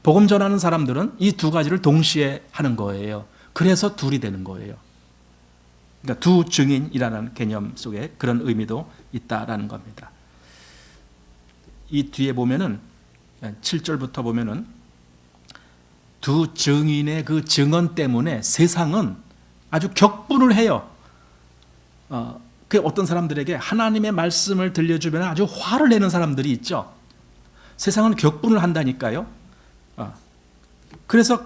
복음 전하는 사람들은 이 두 가지를 동시에 하는 거예요. 그래서 둘이 되는 거예요. 그러니까 두 증인이라는 개념 속에 그런 의미도 있다라는 겁니다. 이 뒤에 보면은 7절부터 보면은 두 증인의 그 증언 때문에 세상은 아주 격분을 해요. 그 어떤 사람들에게 하나님의 말씀을 들려주면 아주 화를 내는 사람들이 있죠. 세상은 격분을 한다니까요. 그래서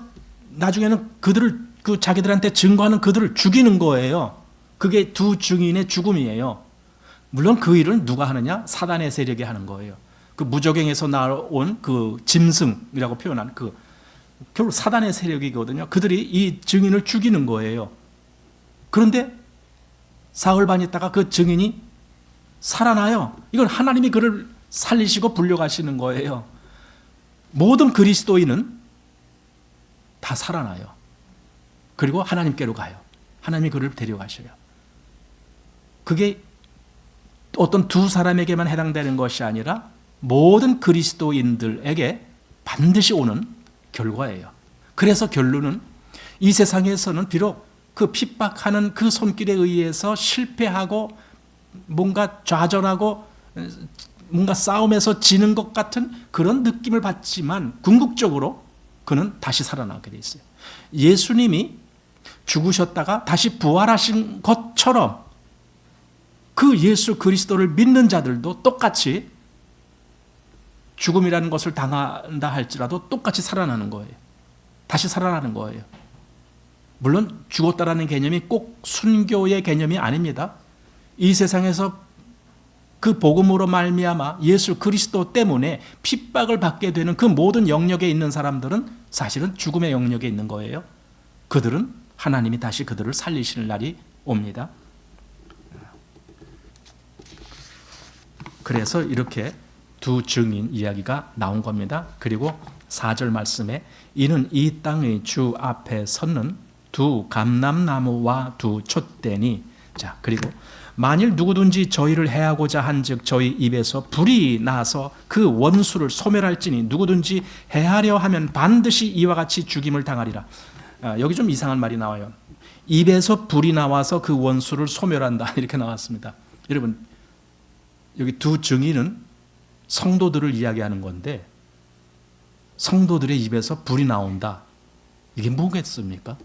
나중에는 그들을 자기들한테 증거하는 그들을 죽이는 거예요. 그게 두 증인의 죽음이에요. 물론 그 일은 누가 하느냐? 사단의 세력이 하는 거예요. 그 무적행에서 나온 그 짐승이라고 표현한 그 결국 사단의 세력이거든요. 그들이 이 증인을 죽이는 거예요. 그런데 사흘 반 있다가 그 증인이 살아나요. 이건 하나님이 그를 살리시고 불려가시는 거예요. 모든 그리스도인은 다 살아나요. 그리고 하나님께로 가요. 하나님이 그를 데려가셔요. 그게 어떤 두 사람에게만 해당되는 것이 아니라 모든 그리스도인들에게 반드시 오는 결과예요. 그래서 결론은 이 세상에서는 비록 그 핍박하는 그 손길에 의해서 실패하고 뭔가 좌절하고 뭔가 싸움에서 지는 것 같은 그런 느낌을 받지만 궁극적으로 그는 다시 살아나게 돼 있어요. 예수님이 죽으셨다가 다시 부활하신 것처럼 그 예수 그리스도를 믿는 자들도 똑같이 죽음이라는 것을 당한다 할지라도 똑같이 살아나는 거예요. 다시 살아나는 거예요. 물론 죽었다라는 개념이 꼭 순교의 개념이 아닙니다. 이 세상에서 그 복음으로 말미암아 예수 그리스도 때문에 핍박을 받게 되는 그 모든 영역에 있는 사람들은 사실은 죽음의 영역에 있는 거예요. 그들은 하나님이 다시 그들을 살리시는 날이 옵니다. 그래서 이렇게 두 증인 이야기가 나온 겁니다. 그리고 4절 말씀에 이는 이 땅의 주 앞에 섰는 두 감람나무와 두 촛대니, 자, 그리고 만일 누구든지 저희를 해하고자 한즉 저희 입에서 불이 나서 그 원수를 소멸할지니 누구든지 해하려 하면 반드시 이와 같이 죽임을 당하리라. 여기 좀 이상한 말이 나와요. 입에서 불이 나와서 그 원수를 소멸한다 이렇게 나왔습니다. 여러분, 여기 두 증인은 성도들을 이야기하는 건데 성도들의 입에서 불이 나온다. 이게 뭐겠습니까?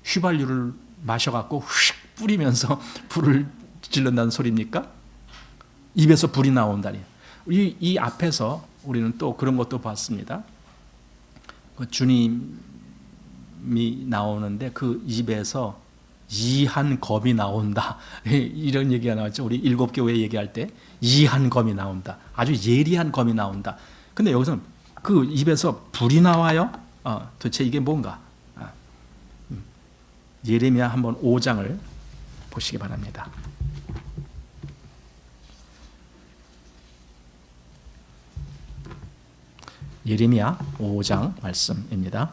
휘발유를 마셔갖고 휙 뿌리면서 불을 질른다는 소리입니까? 입에서 불이 나온다니. 이 앞에서 우리는 또 그런 것도 봤습니다. 그 주님이 나오는데 그 입에서 이한 검이 나온다. 이런 얘기가 나왔죠. 우리 일곱 교회 얘기할 때 이한 검이 나온다. 아주 예리한 검이 나온다. 근데 여기서는 그 입에서 불이 나와요. 도대체 이게 뭔가? 예레미야 한번 5장을 보시기 바랍니다. 예레미야 5장 말씀입니다.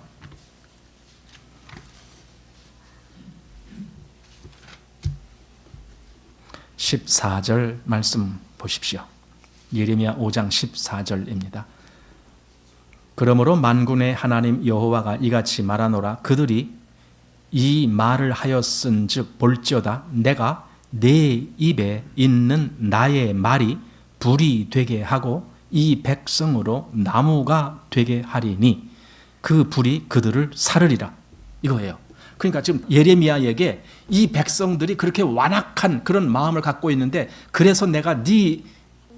14절 말씀 보십시오. 예레미야 5장 14절입니다. 그러므로 만군의 하나님 여호와가 이같이 말하노라. 그들이 이 말을 하였은즉 볼지어다 내가 내 입에 있는 나의 말이 불이 되게 하고 이 백성으로 나무가 되게 하리니 그 불이 그들을 사르리라. 이거예요. 그러니까 지금 예레미야에게 이 백성들이 그렇게 완악한 그런 마음을 갖고 있는데 그래서 내가 네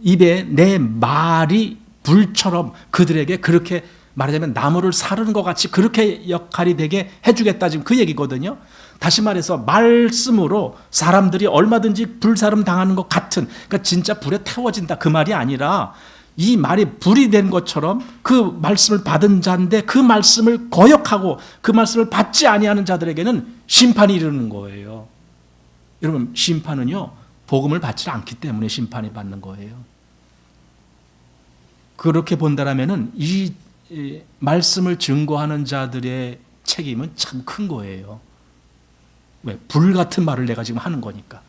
입에 내 말이 불처럼 그들에게 그렇게 말하자면 나무를 사르는 것 같이 그렇게 역할이 되게 해주겠다 지금 그 얘기거든요. 다시 말해서 말씀으로 사람들이 얼마든지 불사름 당하는 것 같은, 그러니까 진짜 불에 태워진다 그 말이 아니라 이 말이 불이 된 것처럼 그 말씀을 받은 자인데 그 말씀을 거역하고 그 말씀을 받지 아니하는 자들에게는 심판이 이르는 거예요. 여러분, 심판은요 복음을 받지 않기 때문에 심판이 받는 거예요. 그렇게 본다라면은 이 말씀을 증거하는 자들의 책임은 참 큰 거예요. 왜? 불 같은 말을 내가 지금 하는 거니까.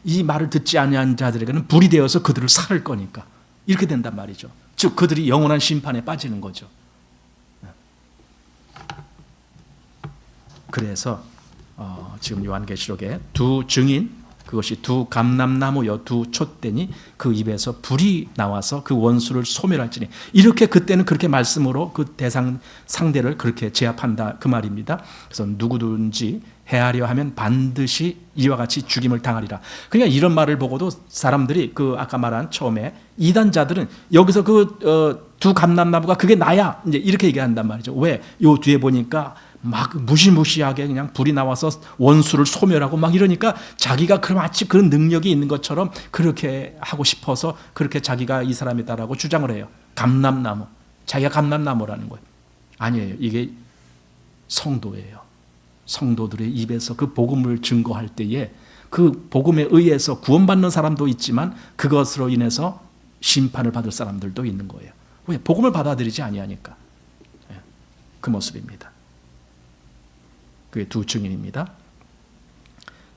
이 말을 듣지 아니한 자들에게는 불이 되어서 그들을 살을 거니까. 이렇게 된단 말이죠. 즉 그들이 영원한 심판에 빠지는 거죠. 그래서 지금 요한계시록에 두 증인, 그것이 두 감람나무여 두 촛대니 그 입에서 불이 나와서 그 원수를 소멸할지니, 이렇게 그때는 그렇게 말씀으로 그 대상 상대를 그렇게 제압한다 그 말입니다. 그래서 누구든지 해하려 하면 반드시 이와 같이 죽임을 당하리라. 그러니까 이런 말을 보고도 사람들이 그 아까 말한 처음에 이단자들은 여기서 그 두 감람나무가 그게 나야 이제 이렇게 얘기한단 말이죠. 왜? 요 뒤에 보니까 막 무시무시하게 그냥 불이 나와서 원수를 소멸하고 막 이러니까 자기가 마치 그런 능력이 있는 것처럼 그렇게 하고 싶어서 그렇게 자기가 이 사람이다라고 주장을 해요. 감람나무, 자기가 감람나무라는 거예요. 아니에요. 이게 성도예요. 성도들의 입에서 그 복음을 증거할 때에 그 복음에 의해서 구원받는 사람도 있지만 그것으로 인해서 심판을 받을 사람들도 있는 거예요. 왜? 복음을 받아들이지 아니하니까. 그 모습입니다. 그게 두 증인입니다.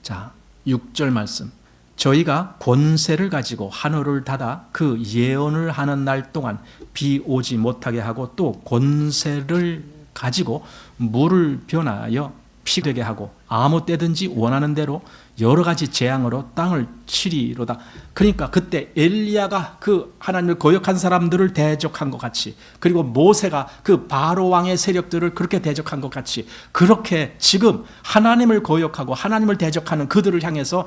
자, 6절 말씀. 저희가 권세를 가지고 하늘을 닫아 그 예언을 하는 날 동안 비 오지 못하게 하고 또 권세를 가지고 물을 변하여 피 되게 하고 아무 때든지 원하는 대로 여러 가지 재앙으로 땅을 치리로다. 그러니까 그때 엘리야가 그 하나님을 거역한 사람들을 대적한 것 같이, 그리고 모세가 그 바로 왕의 세력들을 그렇게 대적한 것 같이, 그렇게 지금 하나님을 거역하고 하나님을 대적하는 그들을 향해서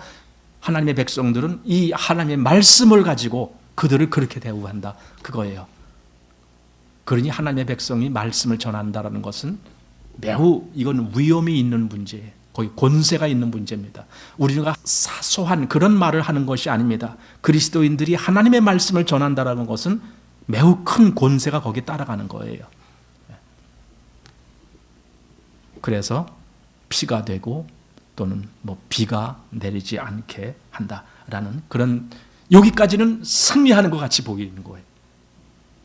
하나님의 백성들은 이 하나님의 말씀을 가지고 그들을 그렇게 대우한다, 그거예요. 그러니 하나님의 백성이 말씀을 전한다는 것은 매우 이건 위험이 있는 문제예요. 거기 권세가 있는 문제입니다. 우리가 사소한 그런 말을 하는 것이 아닙니다. 그리스도인들이 하나님의 말씀을 전한다는 것은 매우 큰 권세가 거기에 따라가는 거예요. 그래서 피가 되고 또는 뭐 비가 내리지 않게 한다라는 그런, 여기까지는 승리하는 것 같이 보이는 거예요.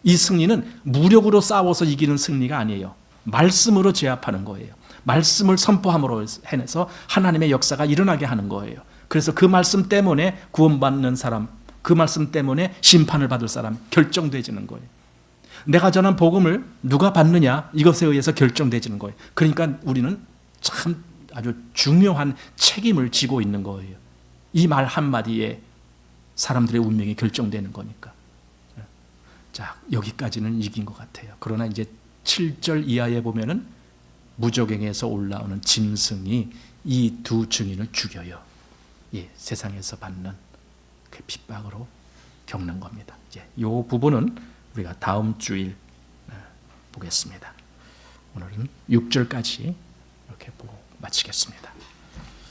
이 승리는 무력으로 싸워서 이기는 승리가 아니에요. 말씀으로 제압하는 거예요. 말씀을 선포함으로 해내서 하나님의 역사가 일어나게 하는 거예요. 그래서 그 말씀 때문에 구원받는 사람, 그 말씀 때문에 심판을 받을 사람 결정되지는 거예요. 내가 전한 복음을 누가 받느냐, 이것에 의해서 결정되지는 거예요. 그러니까 우리는 참 아주 중요한 책임을 지고 있는 거예요. 이 말 한마디에 사람들의 운명이 결정되는 거니까. 자, 여기까지는 이긴 것 같아요. 그러나 이제 7절 이하에 보면은 무적행에서 올라오는 짐승이 이 두 증인을 죽여요. 예, 세상에서 받는 그 핍박으로 겪는 겁니다. 이제 이 부분은 우리가 다음 주일 보겠습니다. 오늘은 6절까지 이렇게 보고 마치겠습니다.